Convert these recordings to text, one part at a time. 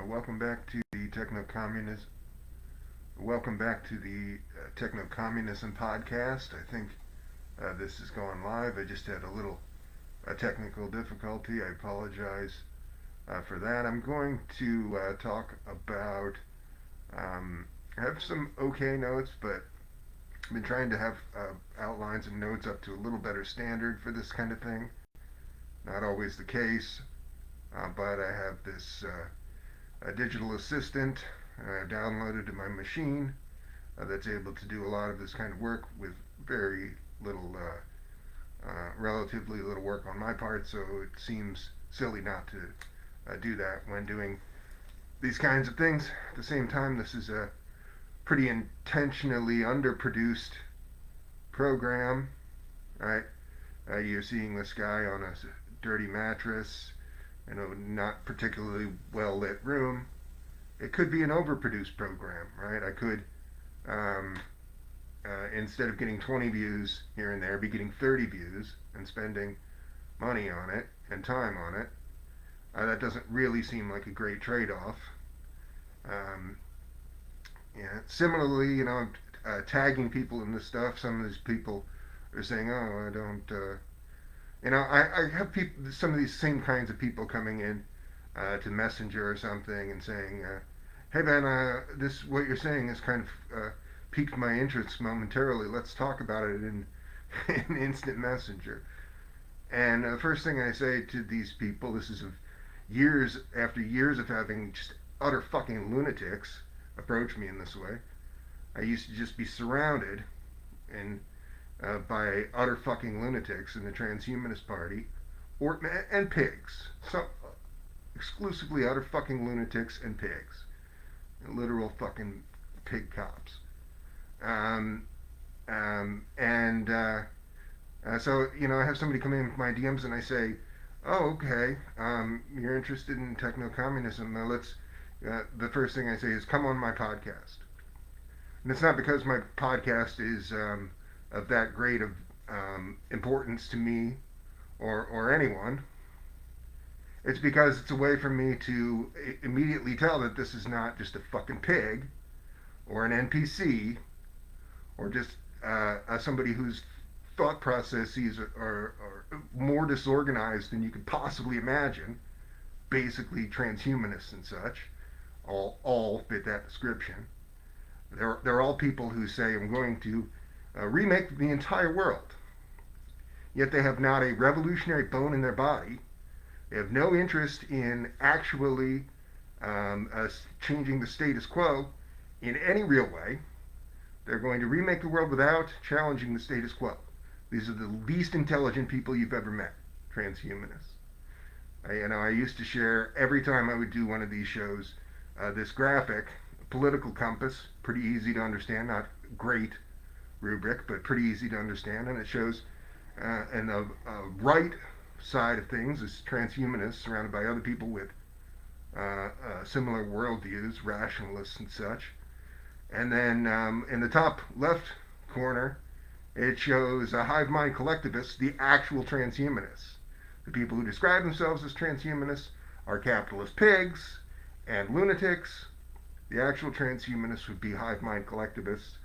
Welcome back to the techno-communism. Welcome back to the techno-communism podcast. I think this is going live. I just had a little technical difficulty. I apologize for that. I'm going to talk about. I have some okay notes, but I've been trying to have outlines and notes up to a little better standard for this kind of thing. Not always the case, but I have this a digital assistant downloaded to my machine that's able to do a lot of this kind of work with very little, relatively little work on my part, so it seems silly not to do that when doing these kinds of things. At the same time, this is a pretty intentionally underproduced program, right? You're seeing this guy on a dirty mattress in a not particularly well lit room. It could be an overproduced program, right? I could, instead of getting 20 views here and there, be getting 30 views and spending money on it and time on it. That doesn't really seem like a great trade-off. Um, yeah. Similarly, tagging people in this stuff. Some of these people are saying, "Oh, I don't." I have people, some of these same kinds of people coming in to Messenger or something and saying, "Hey man, this what you're saying has kind of piqued my interest momentarily. Let's talk about it in instant messenger." And the first thing I say to these people, this is years after years of having just utter fucking lunatics approach me in this way. I used to just be surrounded and by utter fucking lunatics in the transhumanist party, and pigs. So exclusively utter fucking lunatics and pigs, literal fucking pig cops. Um, and so I have somebody come in with my DMs and I say, "Oh, okay, you're interested in techno-communism. Now let's." The first thing I say is, "Come on my podcast." And it's not because my podcast is of that great of importance to me or anyone. It's because it's a way for me to immediately tell that this is not just a fucking pig or an NPC or just somebody whose thought processes are more disorganized than you could possibly imagine. Basically, transhumanists and such all fit that description. They're all people who say, "I'm going to remake the entire world." Yet they have not a revolutionary bone in their body. They have no interest in actually changing the status quo in any real way. They're going to remake the world without challenging the status quo. These are the least intelligent people you've ever met, transhumanists. I used to share every time I would do one of these shows this graphic, political compass, pretty easy to understand, not great rubric, but pretty easy to understand, and it shows and the right side of things is transhumanists surrounded by other people with similar worldviews, rationalists and such. And then in the top left corner, it shows hive mind collectivists, the actual transhumanists. The people who describe themselves as transhumanists are capitalist pigs and lunatics. The actual transhumanists would be hive mind collectivists,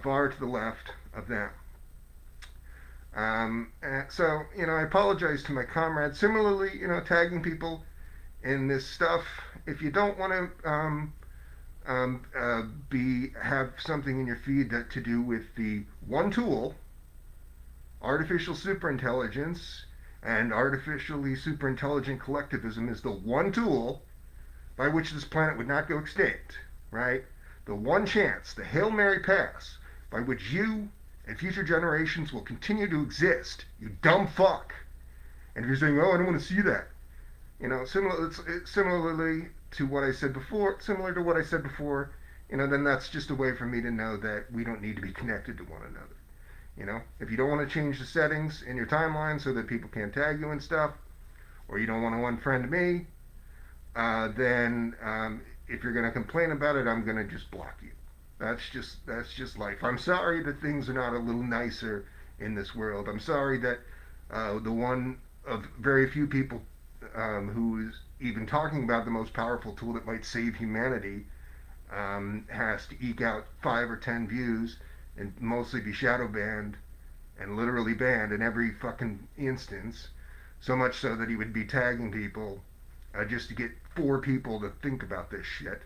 far to the left of them. So, I apologize to my comrades. Similarly, tagging people in this stuff. If you don't want to have something in your feed that to do with the one tool, artificial superintelligence, and artificially superintelligent collectivism is the one tool by which this planet would not go extinct, right? The one chance, the Hail Mary pass, by which you and future generations will continue to exist, you dumb fuck. And if you're saying, "Oh, I don't want to see that," similarly to what I said before, then that's just a way for me to know that we don't need to be connected to one another. If you don't want to change the settings in your timeline so that people can't tag you and stuff, or you don't want to unfriend me, then if you're going to complain about it, I'm going to just block you. That's just life. I'm sorry that things are not a little nicer in this world. I'm sorry that the one of very few people who is even talking about the most powerful tool that might save humanity, has to eke out 5 or 10 views and mostly be shadow banned and literally banned in every fucking instance. So much so that he would be tagging people just to get 4 people to think about this shit.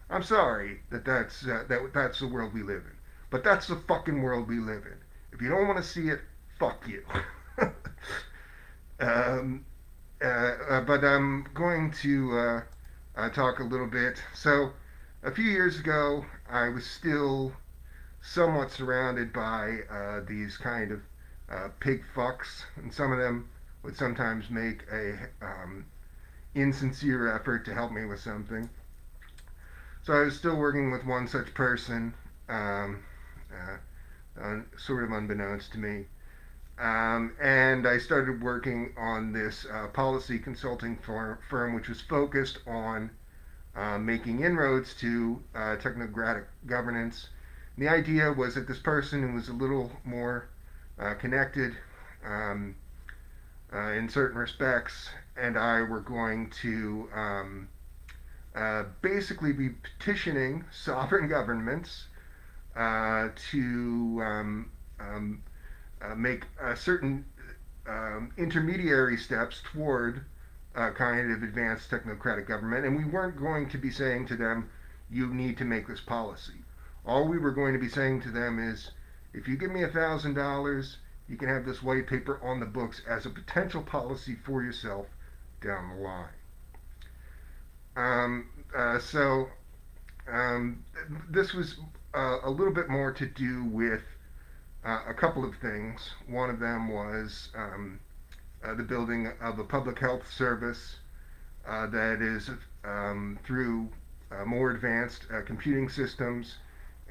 I'm sorry that's the world we live in, but that's the fucking world we live in. If you don't want to see it, fuck you. um, but I'm going to talk a little bit. So, a few years ago, I was still somewhat surrounded by these kind of pig fucks, and some of them would sometimes make a insincere effort to help me with something. So I was still working with one such person, sort of unbeknownst to me. And I started working on this policy consulting firm, which was focused on making inroads to technocratic governance. And the idea was that this person who was a little more connected in certain respects and I were going to basically be petitioning sovereign governments to make certain intermediary steps toward kind of advanced technocratic government. And we weren't going to be saying to them, you need to make this policy. All we were going to be saying to them is, if you give me $1,000, you can have this white paper on the books as a potential policy for yourself down the line. So this was a little bit more to do with a couple of things. One of them was the building of a public health service that is through more advanced computing systems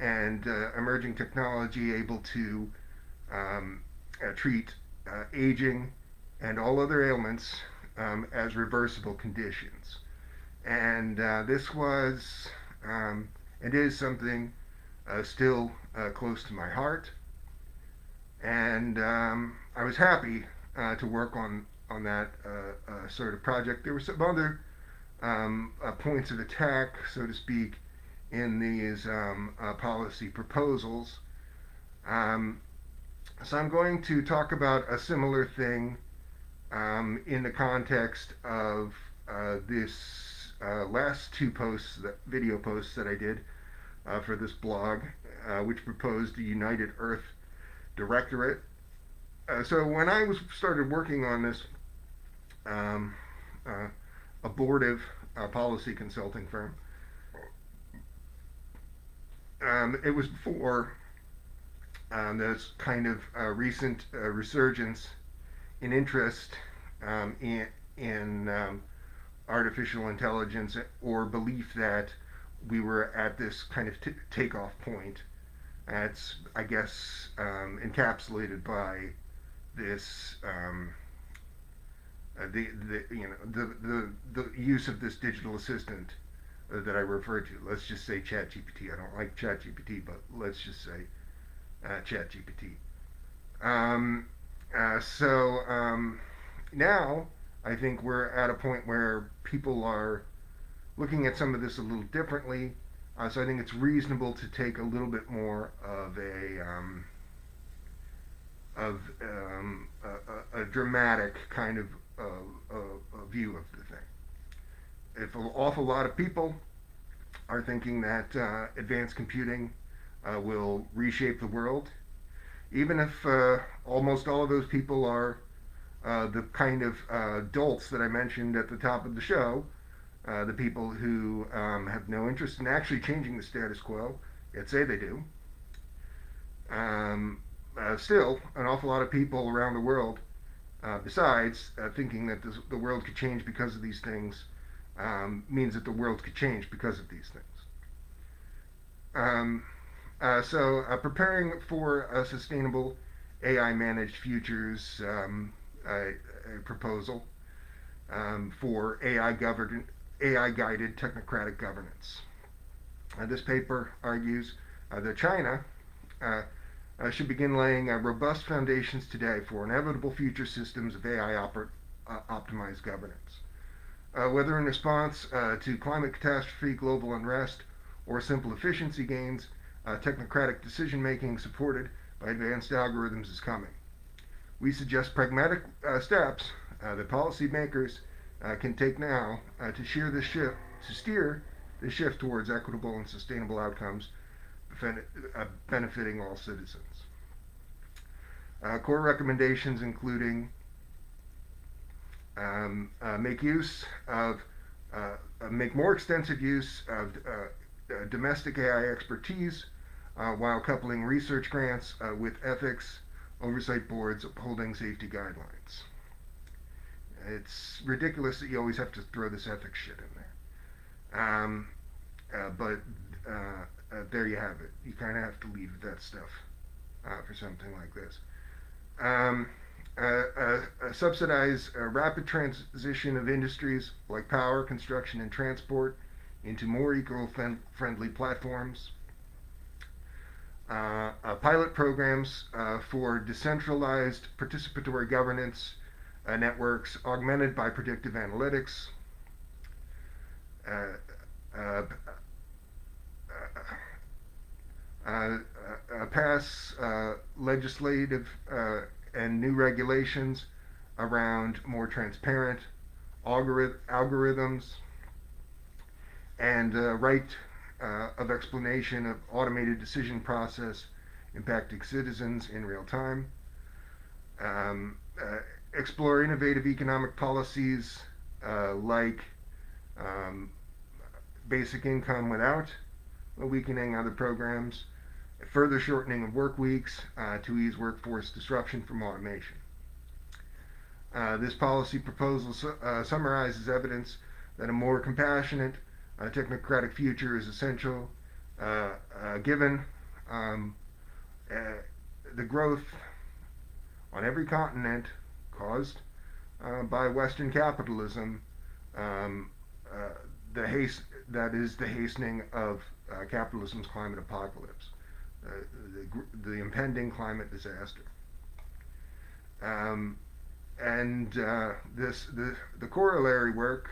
and emerging technology able to treat aging and all other ailments as reversible conditions. And this was and is something still close to my heart. And I was happy to work on that sort of project. There were some other points of attack, so to speak, in these policy proposals. So I'm going to talk about a similar thing in the context of this last 2 video posts that I did for this blog, which proposed a United Earth Directorate. So when I started working on this abortive policy consulting firm, it was before this kind of recent resurgence in interest in artificial intelligence, or belief that we were at this kind of takeoff point. It's, I guess, encapsulated by this the use of this digital assistant that I referred to. Let's just say ChatGPT. I don't like ChatGPT, but let's just say ChatGPT. So now I think we're at a point where people are looking at some of this a little differently. So I think it's reasonable to take a little bit more of a dramatic kind of view of the thing. If an awful lot of people are thinking that advanced computing will reshape the world, even if almost all of those people are the kind of dolts that I mentioned at the top of the show, the people who have no interest in actually changing the status quo, yet say they do. Still, an awful lot of people around the world, besides thinking that the world could change because of these things, means that the world could change because of these things. So preparing for a sustainable AI managed futures a proposal for AI guided technocratic governance. This paper argues that China should begin laying robust foundations today for inevitable future systems of AI optimized governance. Whether in response to climate catastrophe, global unrest, or simple efficiency gains, technocratic decision making supported by advanced algorithms is coming. We suggest pragmatic steps that policymakers can take now to steer the shift towards equitable and sustainable outcomes benefiting all citizens. Core recommendations including make use of make more extensive use of domestic AI expertise while coupling research grants with ethics oversight boards upholding safety guidelines. It's ridiculous that you always have to throw this ethics shit in there. But there you have it. You kind of have to leave that stuff for something like this. Subsidize a rapid transition of industries like power, construction, and transport into more eco-friendly platforms. Pilot programs for decentralized participatory governance networks augmented by predictive analytics. Pass legislative and new regulations around more transparent algorithms and right of explanation of automated decision process impacting citizens in real time. Explore innovative economic policies like basic income without weakening other programs, further shortening of work weeks to ease workforce disruption from automation. This policy proposal summarizes evidence that a more compassionate technocratic future is essential given the growth on every continent caused by Western capitalism, that is the hastening of capitalism's climate apocalypse, the impending climate disaster. The corollary work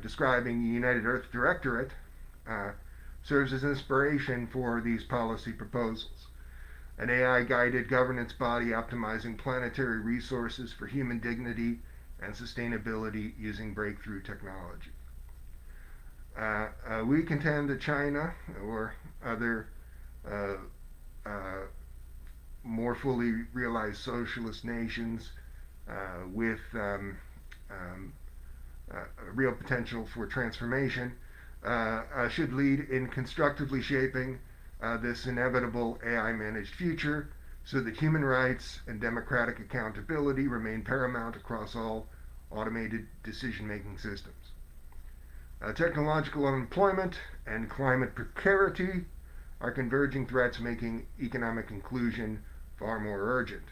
describing the United Earth Directorate serves as inspiration for these policy proposals. An AI-guided governance body optimizing planetary resources for human dignity and sustainability using breakthrough technology. We contend that China or other more fully realized socialist nations with real potential for transformation should lead in constructively shaping this inevitable AI-managed future so that human rights and democratic accountability remain paramount across all automated decision-making systems. Technological unemployment and climate precarity are converging threats making economic inclusion far more urgent.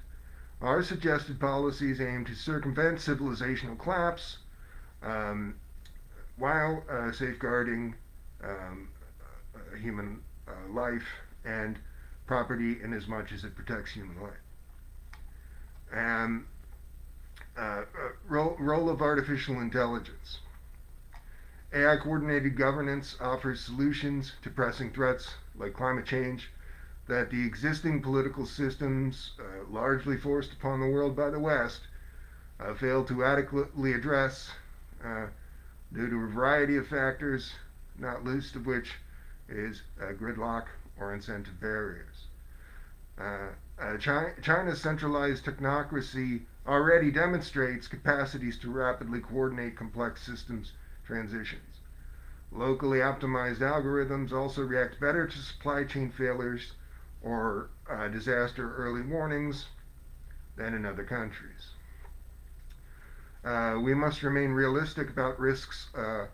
Our suggested policies aim to circumvent civilizational collapse while safeguarding human life and property in as much as it protects human life. Role of artificial intelligence. AI coordinated governance offers solutions to pressing threats like climate change that the existing political systems, largely forced upon the world by the West, fail to adequately address due to a variety of factors, not least of which is gridlock or incentive barriers. China's centralized technocracy already demonstrates capacities to rapidly coordinate complex systems transitions. Locally optimized algorithms also react better to supply chain failures or disaster early warnings than in other countries. We must remain realistic about risks of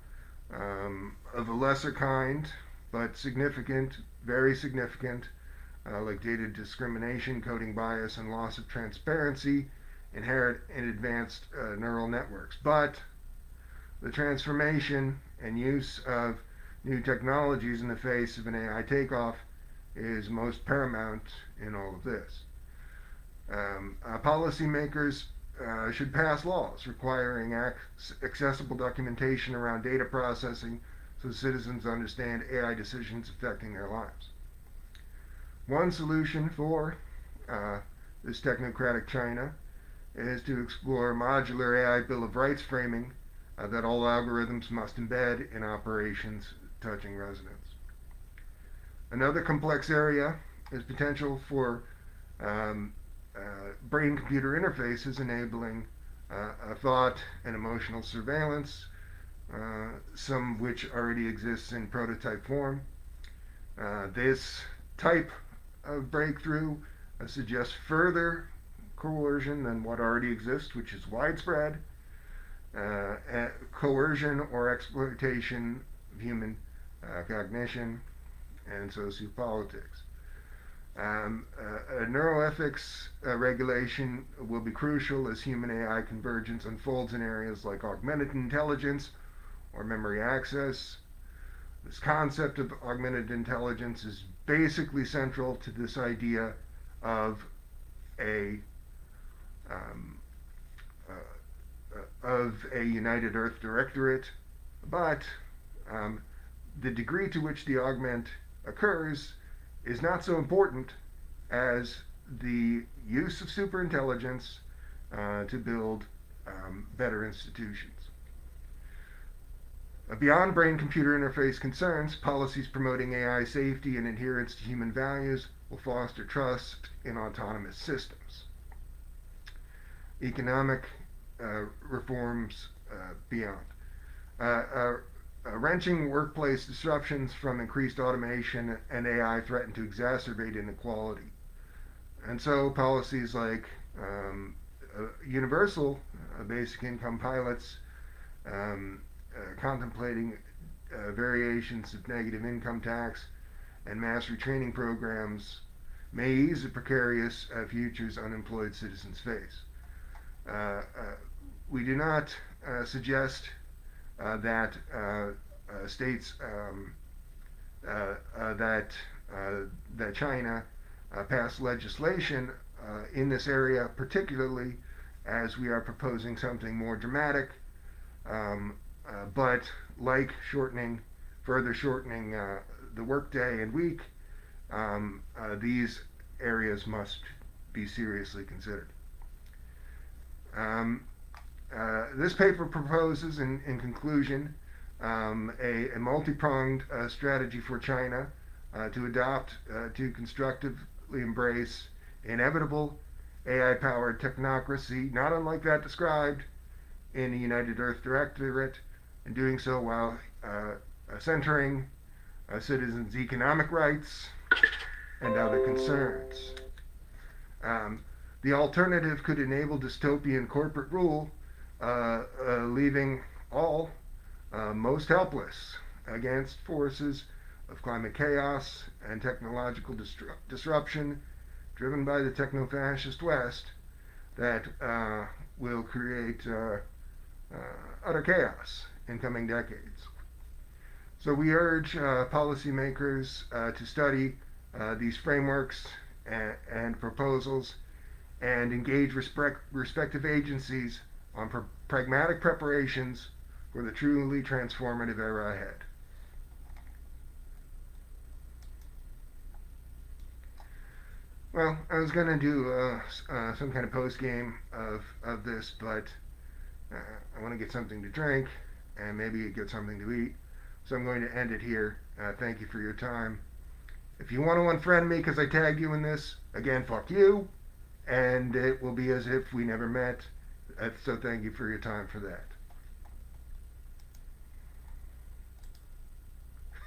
a lesser kind, but significant, very significant, like data discrimination, coding bias, and loss of transparency inherent in advanced neural networks. But the transformation and use of new technologies in the face of an AI takeoff is most paramount in all of this. Policymakers should pass laws requiring accessible documentation around data processing so citizens understand AI decisions affecting their lives. One solution for this technocratic China is to explore modular AI Bill of Rights framing that all algorithms must embed in operations touching residents. Another complex area is potential for brain-computer interfaces enabling thought and emotional surveillance, some of which already exists in prototype form. This type of breakthrough suggests further coercion than what already exists, which is widespread. Coercion or exploitation of human cognition and sociopolitics. Neuroethics regulation will be crucial as human AI convergence unfolds in areas like augmented intelligence or memory access. This concept of augmented intelligence is basically central to this idea of a United Earth Directorate, but the degree to which the augment occurs is not so important as the use of superintelligence to build better institutions. Beyond brain-computer interface concerns, policies promoting AI safety and adherence to human values will foster trust in autonomous systems. Economic reforms beyond. Wrenching workplace disruptions from increased automation and AI threaten to exacerbate inequality. And so policies like universal basic income pilots, contemplating variations of negative income tax, and mass retraining programs may ease the precarious futures unemployed citizens face. We do not suggest that states that China pass legislation in this area, particularly as we are proposing something more dramatic. But like further shortening the workday and week, these areas must be seriously considered. This paper proposes, in conclusion, a multi-pronged strategy for China to adopt, to constructively embrace inevitable AI-powered technocracy, not unlike that described in the United Earth Directorate, and doing so while centering citizens' economic rights and other concerns. The alternative could enable dystopian corporate rule, leaving all most helpless against forces of climate chaos and technological disruption driven by the techno-fascist West that will create utter chaos in coming decades. So we urge policymakers to study these frameworks and proposals and engage respective agencies on pragmatic preparations for the truly transformative era ahead. Well, I was going to do some kind of post-game of this, but I want to get something to drink and maybe get something to eat. So I'm going to end it here. Thank you for your time. If you want to unfriend me because I tagged you in this, again, fuck you. And it will be as if we never met. So thank you for your time for that.